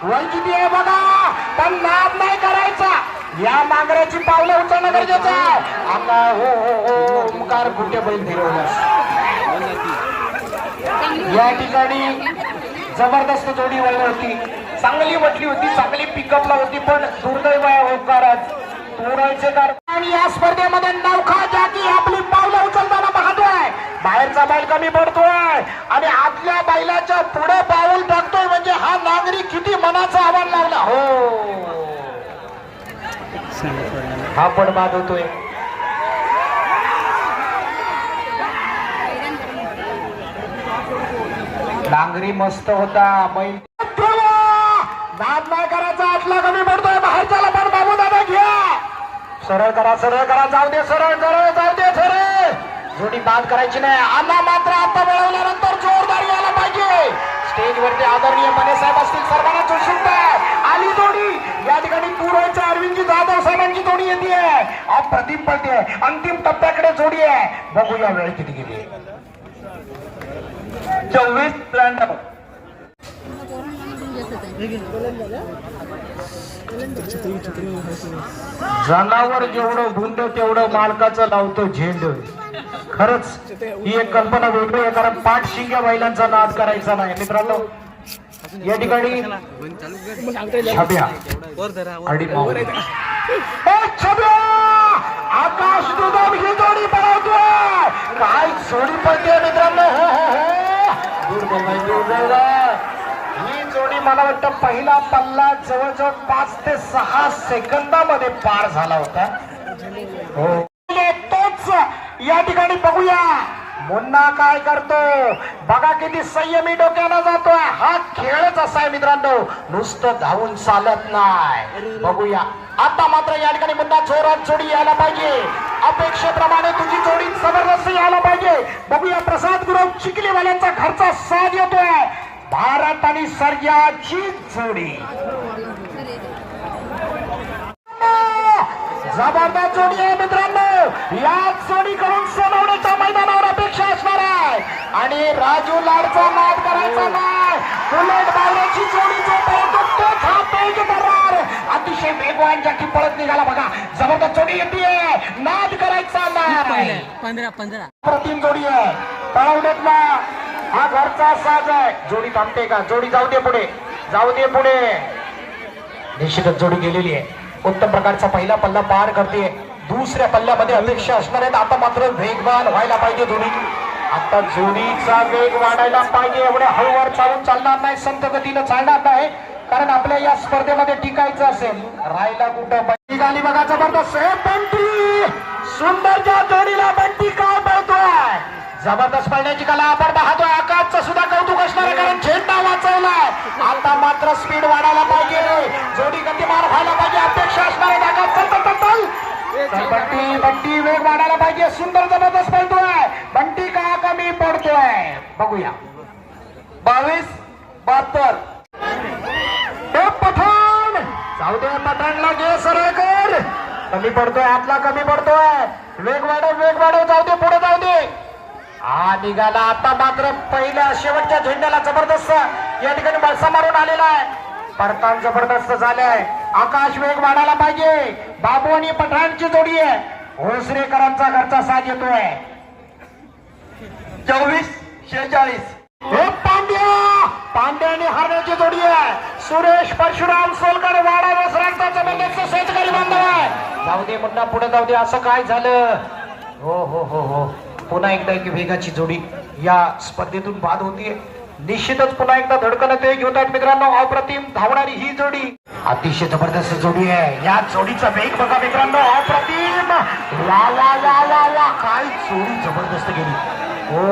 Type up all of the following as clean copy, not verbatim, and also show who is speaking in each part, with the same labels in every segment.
Speaker 1: वय किती आहे बघा, पण नाद नाही करायचा. या नांगराची पावलं उचलणं गरजेचं आहे. आता हो हो हो ओंकार कुठे बैल फिरवलास. या ठिकाणी जबरदस्त जोडी वळली होती, चांगली म्हटली होती, चांगली पिकअपला होती, पण दुर्दैव आहे ओंकारच तोडायचे कारण. आणि या स्पर्धेमध्ये नौखा जॅकी आपली पावलं उचलताना पाहतोय. बाहेरचा बैल कमी पडतोय आणि आतल्या बैलाच्या पुढे पाऊल टाकतोय, म्हणजे हा नागरी किती मनाचं आव्हान लावला. हो हा पण बाद होतोय. नांगरी मस्त होता, बैल नाद नाही करायचा. आतला कमी पडतोय, बाहेरच्याला पण बाबू दादा घ्या. सरळ करा, सरळ करा, जाऊ दे, सरळ सरळ जाऊ दे, सरळ. जोडी बाद करायची नाही. आला मात्र आता मिळवल्यानंतर जोरदार यायला पाहिजे. स्टेजवरती आदरणीय मने साहेब असतील, सर्वांना चुटशिकतात. आली जोडी या ठिकाणी पुरवायच्या अरविंदजी जाधव साहेबांची जोडी येते. अप्रतिम पडते, अंतिम टप्प्याकडे जोडी आहे. बघूया वेळ किती किती. 24-93. जनावर जेवढं भुंड तेवढं मालकाचं लावतो झेंड. खरंच ही एक कल्पना वेगळी आहे, कारण पाठ शिंग्या बैलांचा नाद करायचा नाही मित्रांनो. या ठिकाणी छब्या आणि छब्या आकाश दुधाम ही जोडी पळवतोय. काय जोडी पडते मित्रांनो. ही जोडी मला वाटतं पहिला पल्ला जवळजवळ 5 ते 6 सेकंदामध्ये पार झाला होता. हो तोच या ठिकाणी बघूया मुन्ना काय करतो. बघा किती संयमी डोक्यानं जातोय. हा खेळच असा आहे मित्रांनो, नुसतं धावून चालत नाही. बघूया आता मात्र या ठिकाणी मुन्ना जोरात जोडी यायला पाहिजे. अपेक्षेप्रमाणे तुझी जोडी जबरदस्त यायला पाहिजे. बघूया प्रसाद गुरव चिखलीवाल्यांचा घरचा साथ येतोय. भारत आणि सर्जाची जोडी जबरदस्त जोडी आहे मित्रांनो. या जोडीकडून सोनवण्याच्या मैदानावर अपेक्षा असणार आहे. आणि राजू लाडचा नाद करायचा नाही. बुलेट बावऱ्याची जोडी जो पळतो तोच हा पेज करणार. अतिशय वेगवान जॅकी पळत निघाला बघा. जबरदस्त जोडी येते, नाद करायचा नाही.
Speaker 2: 15
Speaker 1: प्रतिम जोडी आहे पळवण्यातला. हा घरचा साज आहे. जोडी थांबते का? जोडी जाऊ दे पुढे, जाऊ दे पुढे. निश्चितच जोडी गेलेली आहे. उत्तम प्रकारचा पहिला पल्ला पार करते. दुसऱ्या पल्ल्यामध्ये अपेक्षा असणार आहेत. आता मात्र वेगवान व्हायला पाहिजे जोडी. आता जोडीचा वेग वाढायला पाहिजे. एवढ्या हळूवार चालून चालणार नाही, संत गतीनं चालणार नाही, कारण आपल्या या स्पर्धेमध्ये टिकायचं असेल. राहिला कुठं निघाली बघा जबरदस्त. बंटी सुंदरच्या जोडीला बंटी काय पळतोय. जबरदस्त पळण्याची कला आपण पाहतोय. आकाशचं सुद्धा कौतुक असणार आहे, कारण झेंडा वाचवलाय. आता मात्र स्पीड वाढायला पाहिजे, जोडी गतिमान व्हायला पाहिजे. अपेक्षा असणार आहे आकाश. बंटी बंटी वेग वाढायला पाहिजे. सुंदर जबरदस्त पळतोय. बंटी का कमी पडतोय बघूया. 22-72 पठाण. जाऊ दे पठाणला घे, सरळ कर. कमी पडतोय, आतला कमी पडतोय. वेग वाढव, जाऊ दे पुढे, जाऊ दे. हा निघाला. आता मात्र पहिल्या शेवटच्या झेंड्याला जबरदस्त या ठिकाणी बळसा मारून आलेला आहे. परतान जबरदस्त झालाय. आकाश वेग वाढायला पाहिजे. बाबू आणि पठाणची जोडी आहे. भोसरेकरांचा घरचा साथ येतोय. 24-46 हे पांड्याने हारण्याची जोडी आहे. सुरेश परशुराम सोलकर वाडा वसरांचा जबरदस्त सहकारी बांधव आहे. जाऊ दे मुन्ना पुढे, जाऊ दे. असं काय झालं. हो हो हो हो पुन्हा एकदा एक वेगाची जोडी या स्पर्धेतून बाद होतीये. निश्चितच पुन्हा एकदा धडकन ते घेत आहेत मित्रांनो. अप्रतिम धावणारी ही जोडी अतिशय जबरदस्त जोडी आहे. या जोडीचा वेग बघा मित्रांनो, अप्रतिम. वा वा वा वा वा काय जोडी जबरदस्त गेली. हो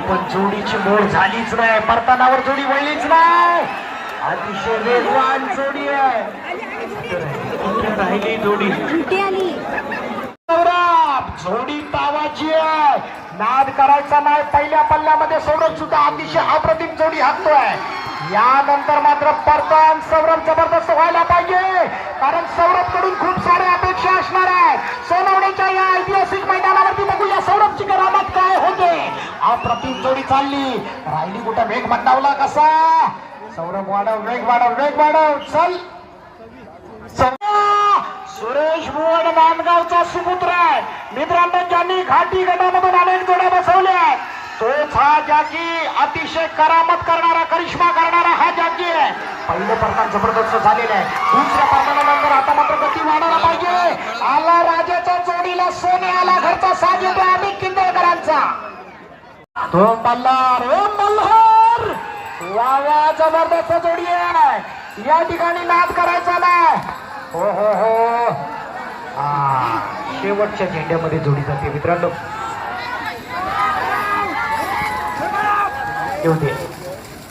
Speaker 1: पण जोडीची मोड झालीच नाही. परतानावर जोडी वळलीच नाही. अतिशय वेगवान जोडी आहे. राहिली जोडी जोडी तावाची आहे. नाद करायचा नाही. पहिल्या पल्ल्यामध्ये सौरभ सुद्धा अतिशय अप्रतिम जोडी हाकतोय. यानंतर मात्र परतान सौरभ जबरदस्त व्हायला पाहिजे, कारण सौरभ कडून खूप साऱ्या अपेक्षा असणार आहे. सोनवण्याच्या या ऐतिहासिक मैदानावरती बघूया सौरभची करामत काय होते. अप्रतिम जोडी चालली. राहिली कुठं वेग मंदावला कसा. सौरभ वाढव, वेग वाढव, वेग वाढव, चल. सुरेश भुवन नांदगावचा सुपुत्र आहे मित्रांनो, ज्यांनी घाटी गटामधून अनेक जोड्या बसवल्या. तोच हा जॅकी, अतिशय करामत करणारा, करिश्मा करणारा हा जॅकी आहे. पहिलं प्रकार जबरदस्त झालेलं आहे. दुसऱ्या प्रकारानंतर आता मात्र गती वाढायला पाहिजे. आला राजाच्या जोडीला सोने, आला घरचा साज येतो अमित किंदळकरांचा. ओम मल्हार, ओम मल्हार, वा वा, जबरदस्त जोडी आहे. या ठिकाणी नाद करायचा नाही. हो हो हो, शेवटच्या झेंड्यामध्ये जोडी जाते मित्रांनो. येऊ दे.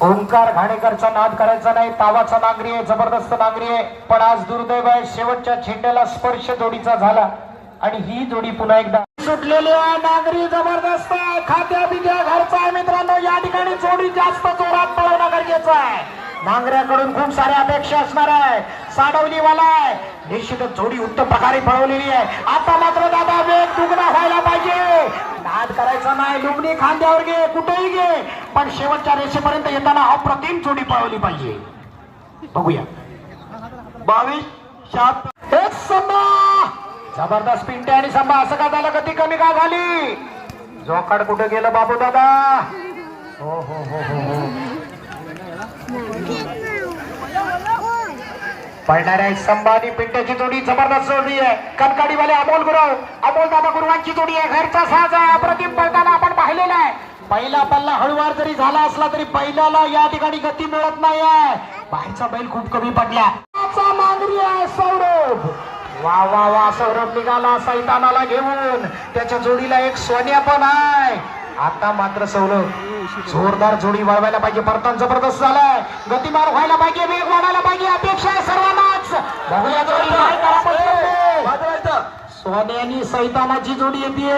Speaker 1: ओंकार घाणेकरचा नाद करायचा नाही. तावाचा नांगरी आहे, जबरदस्त नांगरी आहे, पण आज दुर्दैव आहे, शेवटच्या झेंड्याला स्पर्श जोडीचा झाला आणि ही जोडी पुन्हा एकदा सुटलेली आहे. नांगरी जबरदस्त आहे, खात्या बिद्या घरचा आहे मित्रांनो. या ठिकाणी जोडी जास्त जोरात पळवणं गरजेचं आहे. नांगऱ्याकडून खूप साऱ्या अपेक्षा असणार आहे. साडवलीवाला आहे, निश्चितच जोडी उत्तम प्रकारे पळवलेली आहे. आता मात्र दादा वेग दुगणा व्हायला पाहिजे. नाद करायचा नाही, लुबणी खांद्यावर घे, कुठेही घे, पण शेवटच्या रेषेपर्यंत येताना अप्रतिम जोडी पळवली पाहिजे. बघूया. 22-7 एक संभा, जबरदस्त पिंटे आणि संभा. असं का झालं, गती कमी का झाली? जोकाड कुठे गेलं बाबू दादा? हो हो हो हो हो, पळणाऱ्या संभा आणि पिंट्याची जोडी जबरदस्त जोडी आहे. कनकाडीवाले अमोल गुरव, अमोल दादा गुरुवांची जोडी आहे. घरचा साज आहे, अप्रतिम पळताना आपण पाहिलेला आहे. पहिला पल्ला हळूवार जरी झाला असला तरी पहिल्याला या ठिकाणी गती मिळत नाही आहे. बाहेरचा बैल खूप कमी पडला. मांगरी आहे सौरभ, वा वा वा, सौरभ निघाला सैतानाला घेऊन. त्याच्या जोडीला एक सोन्या पण आहे. आता मात्र सौरभ जोरदार जोडी वळवायला पाहिजे. परतन जबरदस्त झालाय, गतिमान व्हायला पाहिजे, वेग वाढायला पाहिजे, अपेक्षा आहे सर्वांनाच. बघूया जोडी काय करायचं. सोन्यानी सैतानाची जोडी येते.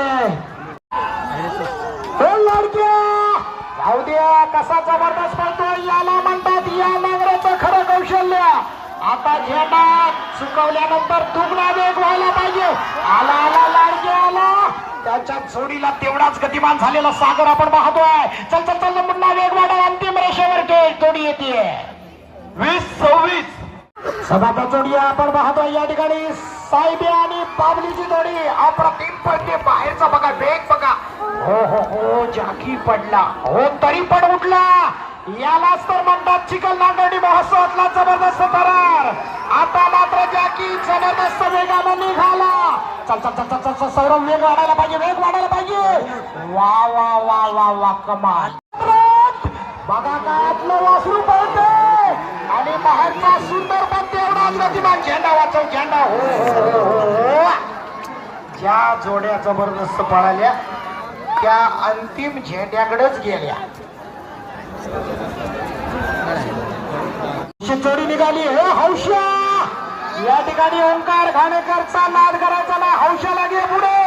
Speaker 1: जाऊ द्या, कसा जबरदस्त पळतोय, याला म्हणतात या नांगराचं खरं कौशल्य. आता झेंडा चुकवल्यानंतर दुगणा वेग व्हायला पाहिजे. आला आला लाडके आला, त्याच्या जोडीला तेवढाच गतिमान झालेला सागर आपण पाहतोय. चल चल चल, पुन्हा वेग वाढा, अंतिम रेषेवर जोडी येते. 20-26 सभाता जोडी आपण पाहतोय. या ठिकाणी साहेबी आणि बाबलीची जोडी अप्रतिम पडते. बाहेरचा बघा, वेग बघा. हो हो हो, जॅकी पडला हो तरी पण उठला. यालाच तर म्हणतात चिखल नांगरणी महोत्सवातला जबरदस्त थरार. आता मात्र जॅकी जबरदस्त वेगाने निघाला. चल चल चल चल चल, सौरभ वेग वाढायला पाहिजे, वेग वाढायला पाहिजे. वा वा वा वा वा, कमाल. बघा काय आपलं वासरू पळते आणि बाहेरचा सुंदर पण तेवढाच गतिमान. झेंडा वाचव, झेंडा. हो हो हो, ज्या जोड्या जबरदस्त पळाल्या त्या अंतिम झेंड्याकडेच गेल्या. जोडी निघाली. हे हौशा, या ठिकाणी ओंकार घाणेकरचा नाद करायचा ना. हौशाला घे पुढे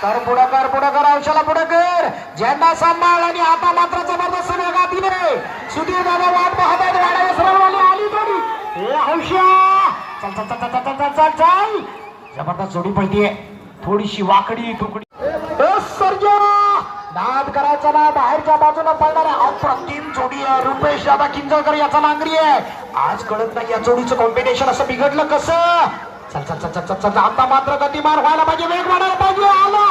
Speaker 1: कर, पुढे कर, पुढे कर, हौशाला पुढे कर. झेंडा सांभाळ आणि आता मात्र जबरदस्त वेगात दिले. सुधीर दादा वाट पाहत आहेत, वाड्यावर सरळवाली आली जोडी. हे हौशा, चल चल चल चल चल चल चल, जबरदस्त जोडी पळतीये. थोडीशी वाकडी तुकडी. सर्जा, नाद करायचा ना. बाहेरच्या बाजूला पळणाऱ्या अप्रतिम जोडी आहे. रुपेश दादा किंजळकर याचा नांगरी आहे. आज कळत नाही या जोडीचं कॉम्बिनेशन असं बिघडलं कसं. चल चल चल चल चल, आता मात्र गतिमान व्हायला पाहिजे, वेग वाढायला पाहिजे. आला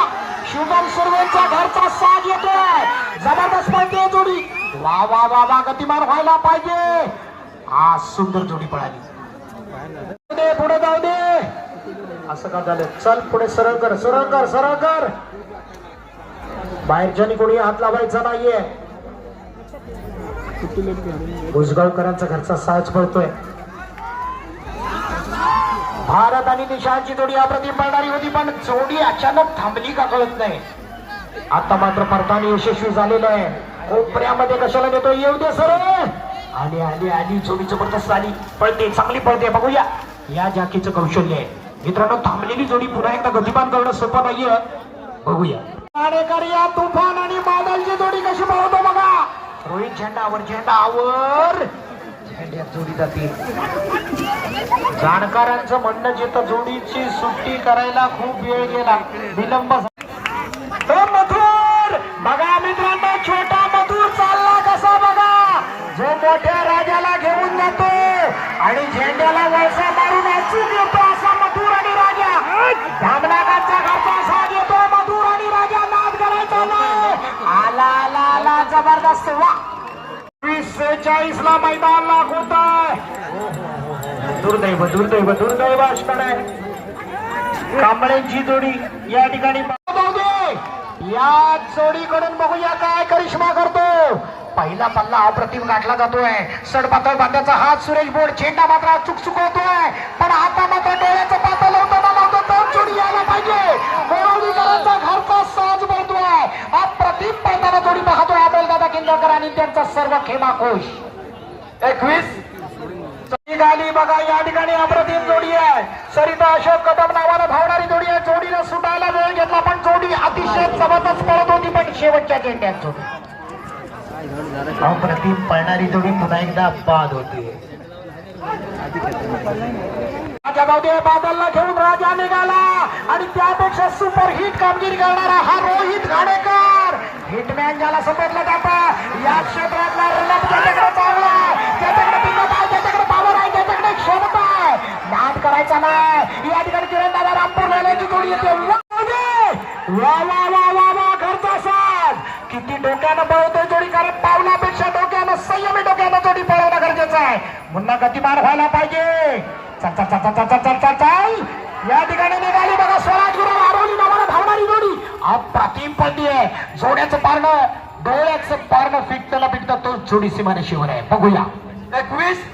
Speaker 1: शुभम सुरवेचा घरचा साज येतोय. जबरदस्त पळते जोडी. वा वा वा वा, गतिमान व्हायला पाहिजे. हा सुंदर जोडी पळाली. पुढे जाऊ दे. असं का झालं. चल पुढे, सरळ कर, सरळ कर, सरळ कर. बाहेरच्यानी कोणी हात लावायचा नाहीये. भुजगावकरांचा घरचा साज पळतोय. भारत आणि निशांची जोडी अप्रतिम पळणारी होती, पण जोडी अचानक थांबली का कळत नाही. आता मात्र परताने यशस्वी झालेलं आहे. कोपऱ्यामध्ये कशाला नेतो, येऊ दे सर. आली आली आली, जोडी जबरदस्त आली, पळते, चांगली पळते. बघूया या जॅकीचं कौशल्य आहे मित्रांनो. थांबलेली जोडी पुन्हा एकदा गतिमान करणं सोपं नाहीये. बघूया या तुफान आणि बादलची जोडी कशी पळवतो बघा. रोहित झेंडावर, झेंडावर, झेंड्यात जोडी जाते. जाणकारांचं म्हणणं जिथं जोडीची सुट्टी करायला खूप वेळ गेला, विलंब. मथुर बघा मित्रांनो, छोटा मथुर चालला कसा बघा. जो मोठ्या राजाला आणि झेंड्याला वळसा मारून अचूक येतो असा मधुर आणि राजा धामनागाचा घरचा साथ येतो. मधुर आणि राजा नाद करायचा नाही. आला आला आला जबरदस्त वा 20-46 ला मैदान लागत आहे. दुर्दैव दुर्दैव दुर्दैव असणार आहे. कांबळेंची जोडी या ठिकाणी या जोडीकडून बघूया काय करिश्मा करतो. पहिला पल्ला अप्रतिम गाठला जातोय. सडपातळ बांध्याचा हात सुरेश बोड चेंडा मात्र चुकचुकवतोय. पण आता मात्र डोळ्याचं पातळ लावतो तर जोडी यायला पाहिजे. गोळवलीकरांचा घरचा साज बोलतोय. अप्रतिम पळताना जोडी पाहतोय अमोलदादा किंजळकर आणि त्यांचा सर्व खेमाकोश. 21 निघाली बघा या ठिकाणी अप्रतिम जोडी आहे. सरिता अशोक कदम नावानं धावणारी जोडी आहे. जोडीला सुटायला वेळ घेतला पण जोडी अतिशय जबरदस्त पळत होती. पण शेवटच्या चेंड्यात जोडी अप्रतिम पळणारी जोडी पुन्हा एकदा बाद होती. राजा जाऊ दे. बादलला घेऊन राजा निघाला आणि त्यापेक्षा सुपरहिट कामगिरी करणारा हा रोहित घाडेकर हिटमॅन ज्याला समजलं जातं या क्षेत्रातला रनअप त्याच्याकडे चांगला आहे. त्याच्याकडे पिकअप आहे. त्याच्याकडे पॉवर आहे. त्याच्याकडे क्षमता आहे. नाद करायचा नाही. या ठिकाणी किरणदादा रामपूर लेण्याची जोडी येते. वा वा वा वा वा घरचा साथ किती डोक्यानं पळवतोय जोडी. कारण पावलापेक्षा डोक्यानं संयमी डोक्यानं जोडी पळवणं गरजेचं आहे. मुन्ना गतिमान व्हायला पाहिजे. चल चल चल चल चल चल चल या ठिकाणी निघाली बघा स्वराज गुरु आरोली नावानं धावणारी जोडी अप्रतिम पडली आहे. जोड्याचं पारणं डोळ्याचं पारणं फिटताना तो जोडी सीमारेषेवर आहे. बघूया 21